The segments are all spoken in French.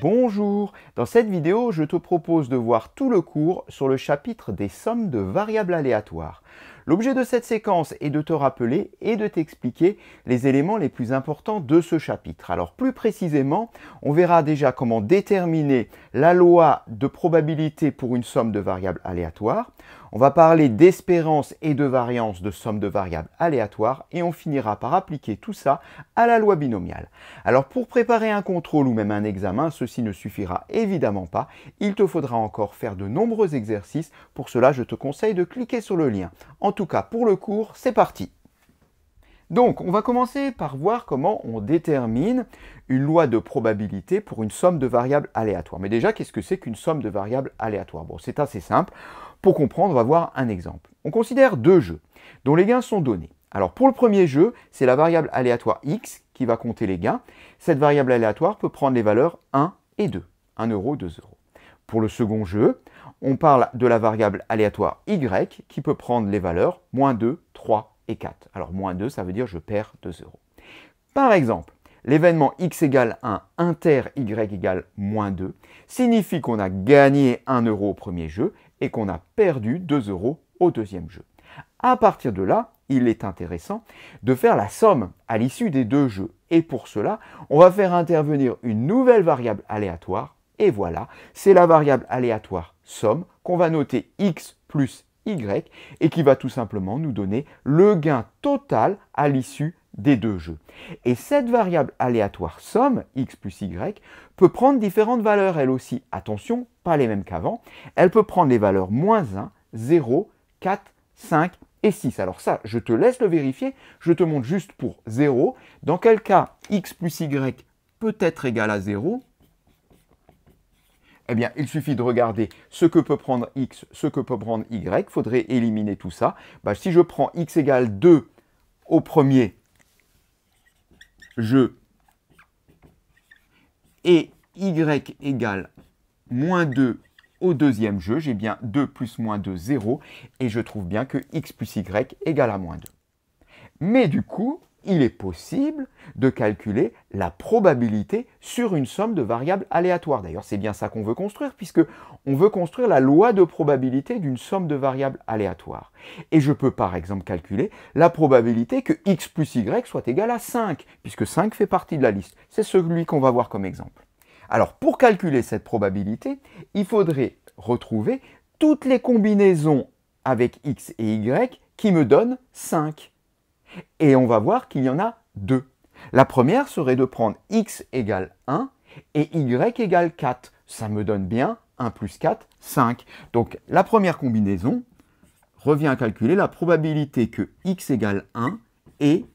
Bonjour, dans cette vidéo, je te propose de voir tout le cours sur le chapitre des sommes de variables aléatoires. L'objet de cette séquence est de te rappeler et de t'expliquer les éléments les plus importants de ce chapitre. Alors plus précisément, on verra déjà comment déterminer la loi de probabilité pour une somme de variables aléatoires. On va parler d'espérance et de variance de sommes de variables aléatoires et on finira par appliquer tout ça à la loi binomiale. Alors pour préparer un contrôle ou même un examen, ceci ne suffira évidemment pas. Il te faudra encore faire de nombreux exercices. Pour cela, je te conseille de cliquer sur le lien. En tout cas, pour le cours, c'est parti! Donc, on va commencer par voir comment on détermine une loi de probabilité pour une somme de variables aléatoires. Mais déjà, qu'est-ce que c'est qu'une somme de variables aléatoires? Bon, c'est assez simple. Pour comprendre, on va voir un exemple. On considère deux jeux dont les gains sont donnés. Alors, pour le premier jeu, c'est la variable aléatoire x qui va compter les gains. Cette variable aléatoire peut prendre les valeurs 1 et 2, 1 euro, 2 euros. Pour le second jeu, on parle de la variable aléatoire y qui peut prendre les valeurs moins 2, 3 et 4. Alors moins 2, ça veut dire je perds 2 euros. Par exemple, l'événement x égale 1 inter y égale moins 2 signifie qu'on a gagné 1 euro au premier jeu et qu'on a perdu 2 euros au deuxième jeu. À partir de là, il est intéressant de faire la somme à l'issue des deux jeux. Et pour cela, on va faire intervenir une nouvelle variable aléatoire. Et voilà, c'est la variable aléatoire somme qu'on va noter x plus y et qui va tout simplement nous donner le gain total à l'issue des deux jeux. Et cette variable aléatoire somme, x plus y, peut prendre différentes valeurs elle aussi. Attention, pas les mêmes qu'avant. Elle peut prendre les valeurs moins 1, 0, 4, 5 et 6. Alors ça, je te laisse le vérifier. Je te montre juste pour 0. Dans quel cas x plus y peut être égal à 0 ? Eh bien, il suffit de regarder ce que peut prendre x, ce que peut prendre y. Il faudrait éliminer tout ça. Si je prends x égale 2 au premier jeu et y égale moins 2 au deuxième jeu, j'ai bien 2 plus moins 2, 0. Et je trouve bien que x plus y égale à moins 2. Mais du coup, il est possible de calculer la probabilité sur une somme de variables aléatoires. D'ailleurs, c'est bien ça qu'on veut construire, puisqu'on veut construire la loi de probabilité d'une somme de variables aléatoires. Et je peux par exemple calculer la probabilité que x plus y soit égal à 5, puisque 5 fait partie de la liste. C'est celui qu'on va voir comme exemple. Alors, pour calculer cette probabilité, il faudrait retrouver toutes les combinaisons avec x et y qui me donnent 5. Et on va voir qu'il y en a deux. La première serait de prendre x égale 1 et y égale 4. Ça me donne bien 1 plus 4, 5. Donc la première combinaison revient à calculer la probabilité que x égale 1 et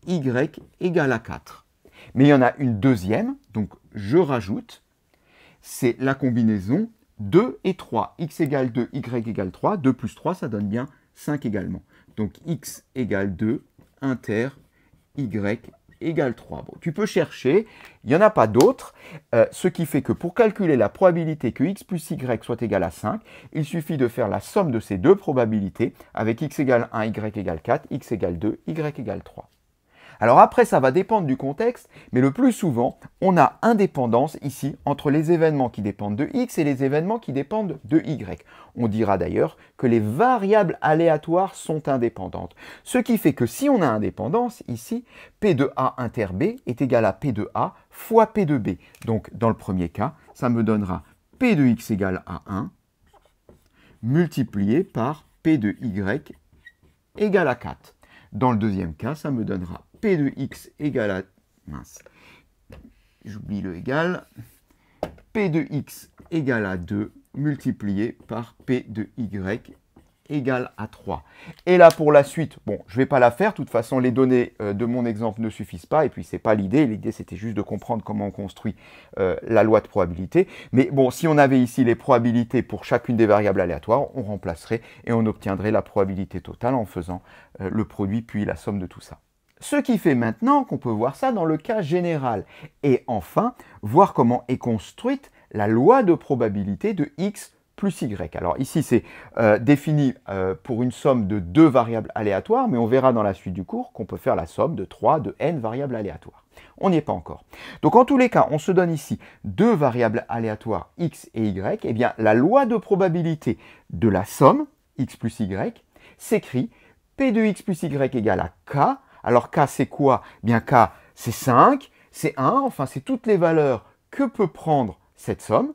y égale à 4. Mais il y en a une deuxième, donc je rajoute, c'est la combinaison 2 et 3. X égale 2, y égale 3. 2 plus 3, ça donne bien 5 également. Donc x égale 2, inter, y égale 3. Bon, tu peux chercher, il n'y en a pas d'autres, ce qui fait que pour calculer la probabilité que x plus y soit égal à 5, il suffit de faire la somme de ces deux probabilités avec x égale 1, y égale 4, x égale 2, y égale 3. Alors après, ça va dépendre du contexte, mais le plus souvent, on a indépendance ici entre les événements qui dépendent de x et les événements qui dépendent de y. On dira d'ailleurs que les variables aléatoires sont indépendantes. Ce qui fait que si on a indépendance, ici, P de A inter B est égal à P de A fois P de B. Donc dans le premier cas, ça me donnera P de x égale à 1 multiplié par P de y égale à 4. Dans le deuxième cas, ça me donnera P de x égale à... Mince, j'oublie le égal. P de x égale à 2 multiplié par P de y égale à 3. Et là, pour la suite, bon, je ne vais pas la faire. De toute façon, les données de mon exemple ne suffisent pas. Et puis, ce n'est pas l'idée. L'idée, c'était juste de comprendre comment on construit la loi de probabilité. Mais bon, si on avait ici les probabilités pour chacune des variables aléatoires, on remplacerait et on obtiendrait la probabilité totale en faisant le produit puis la somme de tout ça. Ce qui fait maintenant qu'on peut voir ça dans le cas général. Et enfin, voir comment est construite la loi de probabilité de x plus y. Alors ici, c'est défini pour une somme de 2 variables aléatoires, mais on verra dans la suite du cours qu'on peut faire la somme de 3 de n variables aléatoires. On n'y est pas encore. Donc en tous les cas, on se donne ici 2 variables aléatoires x et y. Eh bien, la loi de probabilité de la somme x plus y s'écrit P de x plus y égale à k. Alors k, c'est quoi? Eh bien, k, c'est 5, c'est 1, enfin, c'est toutes les valeurs que peut prendre cette somme.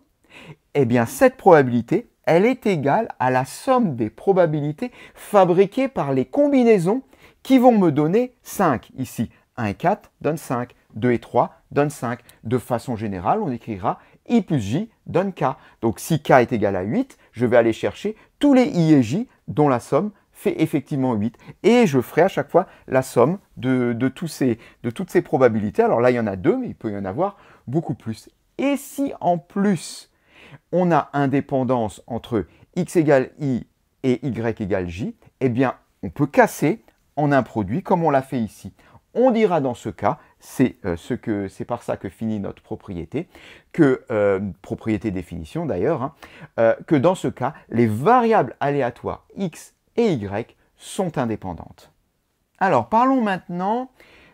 Eh bien, cette probabilité, elle est égale à la somme des probabilités fabriquées par les combinaisons qui vont me donner 5. Ici, 1 et 4 donnent 5, 2 et 3 donnent 5. De façon générale, on écrira I plus J donne K. Donc, si K est égal à 8, je vais aller chercher tous les I et J dont la somme fait effectivement 8. Et je ferai à chaque fois la somme de toutes ces probabilités. Alors là, il y en a 2, mais il peut y en avoir beaucoup plus. Et si en plus, on a indépendance entre x égale i et y égale j, eh bien, on peut casser en un produit comme on l'a fait ici. On dira dans ce cas, c'est par ça que finit notre propriété, propriété définition d'ailleurs, que dans ce cas, les variables aléatoires x et y sont indépendantes. Alors, parlons maintenant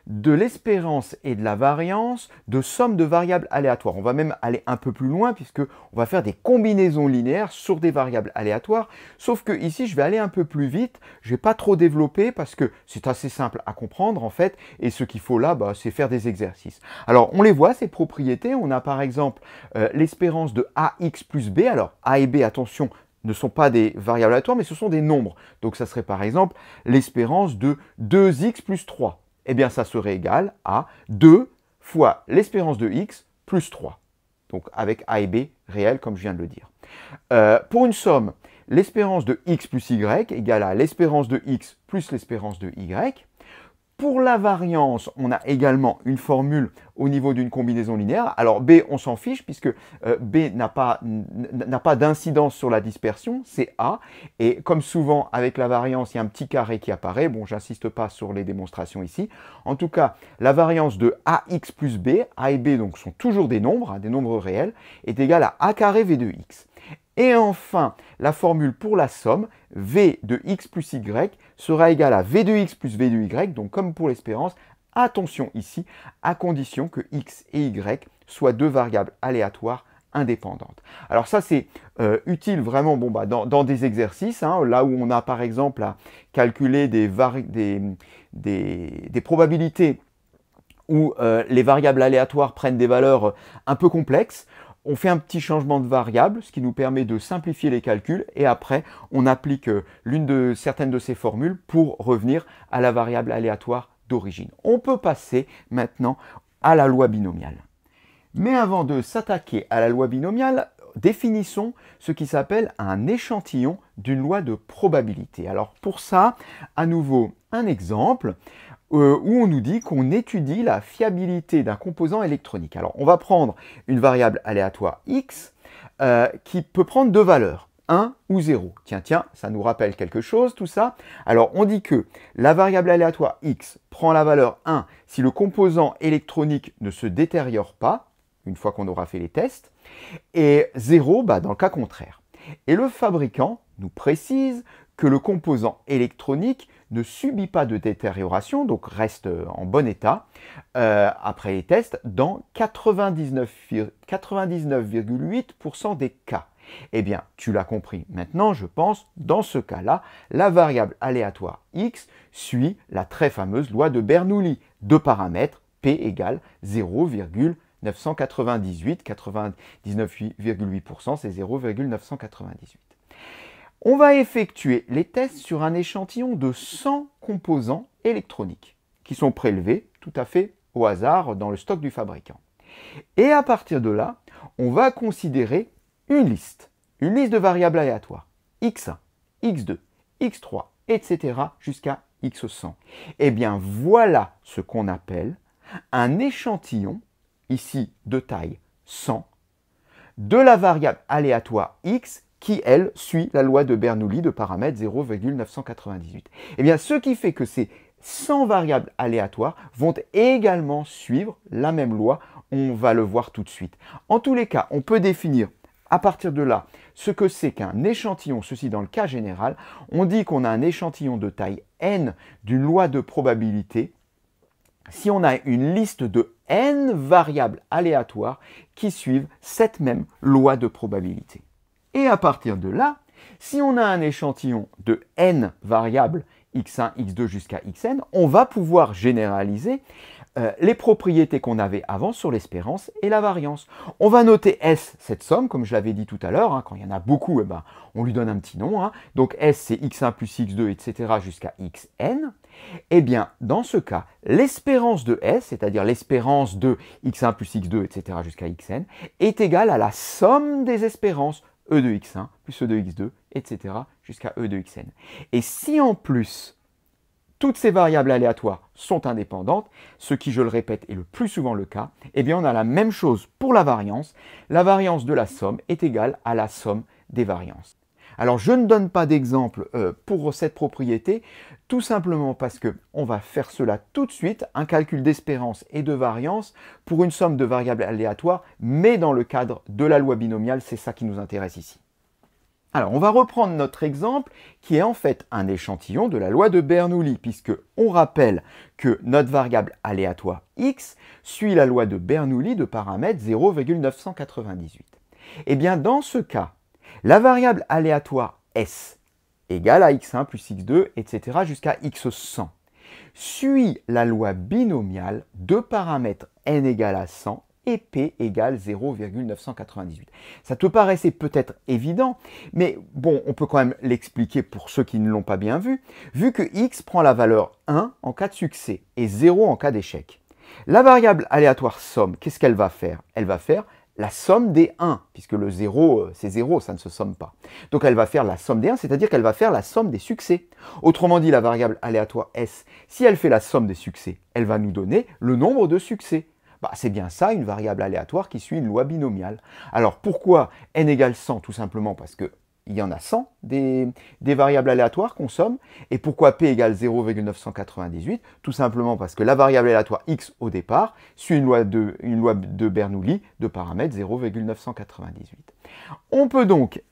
de l'espérance et de la variance de somme de variables aléatoires. On va même aller un peu plus loin puisqu'on va faire des combinaisons linéaires sur des variables aléatoires. Sauf que ici, je vais aller un peu plus vite. Je ne vais pas trop développer parce que c'est assez simple à comprendre en fait. Et ce qu'il faut là, c'est faire des exercices. Alors, on les voit, ces propriétés. On a par exemple l'espérance de ax plus b. Alors, a et b, attention, ne sont pas des variables aléatoires, mais ce sont des nombres. Donc, ça serait par exemple l'espérance de 2x plus 3. Eh bien, ça serait égal à 2 fois l'espérance de x plus 3. Donc, avec a et b réels, comme je viens de le dire. Pour une somme, l'espérance de x plus y égale à l'espérance de x plus l'espérance de y. Pour la variance, on a également une formule au niveau d'une combinaison linéaire. Alors B, on s'en fiche puisque B n'a pas d'incidence sur la dispersion, c'est A. Et comme souvent avec la variance, il y a un petit carré qui apparaît. Bon, j'insiste pas sur les démonstrations ici. En tout cas, la variance de AX plus B, A et B donc sont toujours des nombres réels, est égale à A carré V de X. Et enfin, la formule pour la somme, V de x plus y sera égale à V de x plus V de y, donc comme pour l'espérance, attention ici, à condition que x et y soient deux variables aléatoires indépendantes. Alors ça, c'est utile vraiment dans des exercices, là où on a par exemple à calculer des probabilités où les variables aléatoires prennent des valeurs un peu complexes. On fait un petit changement de variable, ce qui nous permet de simplifier les calculs, et après, on applique certaines de ces formules pour revenir à la variable aléatoire d'origine. On peut passer maintenant à la loi binomiale. Mais avant de s'attaquer à la loi binomiale, définissons ce qui s'appelle un échantillon d'une loi de probabilité. Alors pour ça, à nouveau, un exemple où on nous dit qu'on étudie la fiabilité d'un composant électronique. Alors, on va prendre une variable aléatoire x qui peut prendre deux valeurs, 1 ou 0. Tiens, ça nous rappelle quelque chose, tout ça. Alors, on dit que la variable aléatoire x prend la valeur 1 si le composant électronique ne se détériore pas, une fois qu'on aura fait les tests, et 0 dans le cas contraire. Et le fabricant nous précise que le composant électronique ne subit pas de détérioration, donc reste en bon état, après les tests, dans 99,8% des cas. Eh bien, tu l'as compris maintenant, je pense, dans ce cas-là, la variable aléatoire x suit la très fameuse loi de Bernoulli. Deux paramètres, p égale 0,998, 99,8%, c'est 0,998. On va effectuer les tests sur un échantillon de 100 composants électroniques qui sont prélevés tout à fait au hasard dans le stock du fabricant. Et à partir de là, on va considérer une liste de variables aléatoires, x1, x2, x3, etc. jusqu'à x100. Eh bien, voilà ce qu'on appelle un échantillon, ici de taille 100, de la variable aléatoire x qui, elle, suit la loi de Bernoulli de paramètre 0,998. Eh bien, ce qui fait que ces 100 variables aléatoires vont également suivre la même loi. On va le voir tout de suite. En tous les cas, on peut définir à partir de là ce que c'est qu'un échantillon, ceci dans le cas général, on dit qu'on a un échantillon de taille n d'une loi de probabilité si on a une liste de n variables aléatoires qui suivent cette même loi de probabilité. Et à partir de là, si on a un échantillon de n variables, x1, x2 jusqu'à xn, on va pouvoir généraliser les propriétés qu'on avait avant sur l'espérance et la variance. On va noter S, cette somme, comme je l'avais dit tout à l'heure, hein, quand il y en a beaucoup, on lui donne un petit nom. Hein. Donc S, c'est x1 plus x2, etc. jusqu'à xn. Eh bien, dans ce cas, l'espérance de S, c'est-à-dire l'espérance de x1 plus x2, etc. jusqu'à xn, est égale à la somme des espérances E de x1 plus E de x2, etc. jusqu'à E de xn. Et si en plus, toutes ces variables aléatoires sont indépendantes, ce qui, je le répète, est le plus souvent le cas, eh bien on a la même chose pour la variance. La variance de la somme est égale à la somme des variances. Alors je ne donne pas d'exemple pour cette propriété, tout simplement parce qu'on va faire cela tout de suite, un calcul d'espérance et de variance pour une somme de variables aléatoires, mais dans le cadre de la loi binomiale, c'est ça qui nous intéresse ici. Alors, on va reprendre notre exemple qui est en fait un échantillon de la loi de Bernoulli, puisque on rappelle que notre variable aléatoire x suit la loi de Bernoulli de paramètre 0,998. Eh bien, dans ce cas, la variable aléatoire s égale à x1 plus x2, etc. jusqu'à x100 suit la loi binomiale de paramètre n égale à 100 et p égale 0,998. Ça te paraissait peut-être évident, mais bon, on peut quand même l'expliquer pour ceux qui ne l'ont pas bien vu que x prend la valeur 1 en cas de succès et 0 en cas d'échec. La variable aléatoire somme, qu'est-ce qu'elle va faire? Elle va faire la somme des 1, puisque le 0, c'est 0, ça ne se somme pas. Donc elle va faire la somme des 1, c'est-à-dire qu'elle va faire la somme des succès. Autrement dit, la variable aléatoire s, si elle fait la somme des succès, elle va nous donner le nombre de succès. C'est bien ça, une variable aléatoire qui suit une loi binomiale. Alors pourquoi n égale 100? Tout simplement parce qu'il y en a 100 des variables aléatoires qu'on somme. Et pourquoi p égale 0,998? Tout simplement parce que la variable aléatoire x au départ suit une loi de Bernoulli de paramètre 0,998. On peut donc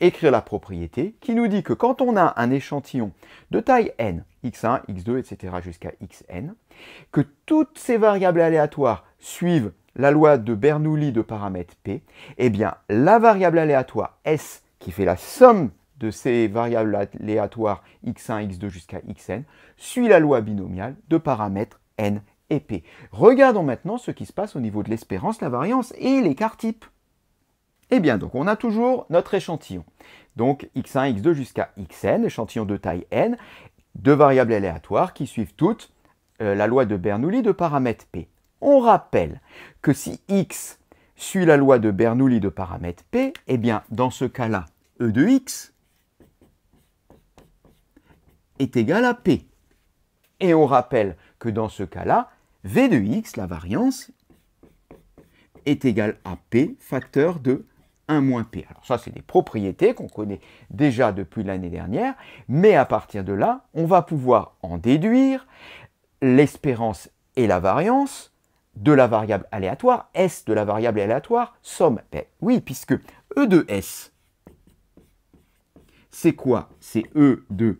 écrire la propriété qui nous dit que quand on a un échantillon de taille n, x1, x2, etc. jusqu'à xn, que toutes ces variables aléatoires suivent la loi de Bernoulli de paramètre p, eh bien la variable aléatoire s qui fait la somme de ces variables aléatoires x1, x2 jusqu'à xn suit la loi binomiale de paramètres n et p. Regardons maintenant ce qui se passe au niveau de l'espérance, la variance et l'écart type. Eh bien, donc, on a toujours notre échantillon. Donc, x1, x2 jusqu'à xn, échantillon de taille n, deux variables aléatoires qui suivent toutes la loi de Bernoulli de paramètre p. On rappelle que si x suit la loi de Bernoulli de paramètre p, eh bien, dans ce cas-là, E de x est égal à p. Et on rappelle que dans ce cas-là, V de x, la variance, est égal à p facteur de 1 moins p. Alors ça, c'est des propriétés qu'on connaît déjà depuis l'année dernière, mais à partir de là, on va pouvoir en déduire l'espérance et la variance de la variable aléatoire, S de la variable aléatoire, somme. Ben oui, puisque E de S, c'est quoi? C'est E de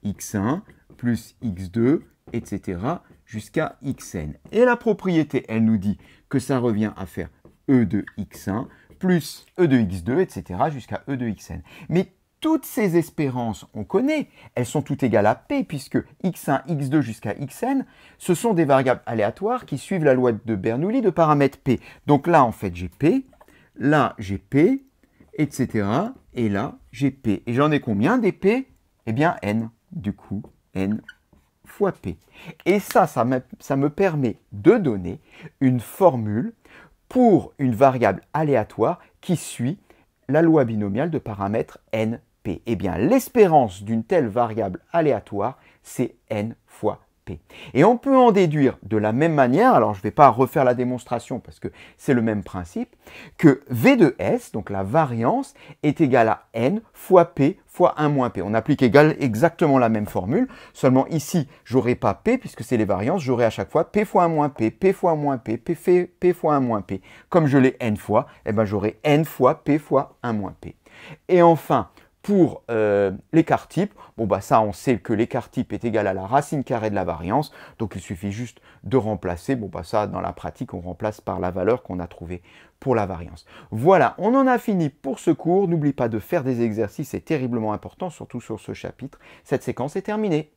x1 plus x2, etc. jusqu'à xn. Et la propriété, elle nous dit que ça revient à faire E de x1 plus E de x2, etc. jusqu'à E de xn. Mais toutes ces espérances, on connaît, elles sont toutes égales à p, puisque x1, x2 jusqu'à xn, ce sont des variables aléatoires qui suivent la loi de Bernoulli de paramètre p. Donc là, en fait, j'ai p, là, j'ai p, etc. Et là, j'ai p. Et j'en ai combien des p? Eh bien, n. Du coup, n fois p. Et ça me permet de donner une formule pour une variable aléatoire qui suit la loi binomiale de paramètre np. Eh bien, l'espérance d'une telle variable aléatoire, c'est n fois p. Et on peut en déduire de la même manière, alors je ne vais pas refaire la démonstration parce que c'est le même principe, que V de S, donc la variance, est égale à n fois p fois 1 moins p. On applique exactement la même formule, seulement ici, je n'aurai pas p puisque c'est les variances, j'aurai à chaque fois p fois 1 moins p, p fois 1 moins p, p fois 1 moins p. Comme je l'ai n fois, eh ben, j'aurai n fois p fois 1 moins p. Et enfin, pour l'écart type, bon bah ça on sait que l'écart type est égal à la racine carrée de la variance, donc il suffit juste de remplacer, bon bah ça dans la pratique on remplace par la valeur qu'on a trouvée pour la variance. Voilà, on en a fini pour ce cours, n'oublie pas de faire des exercices, c'est terriblement important, surtout sur ce chapitre. Cette séquence est terminée.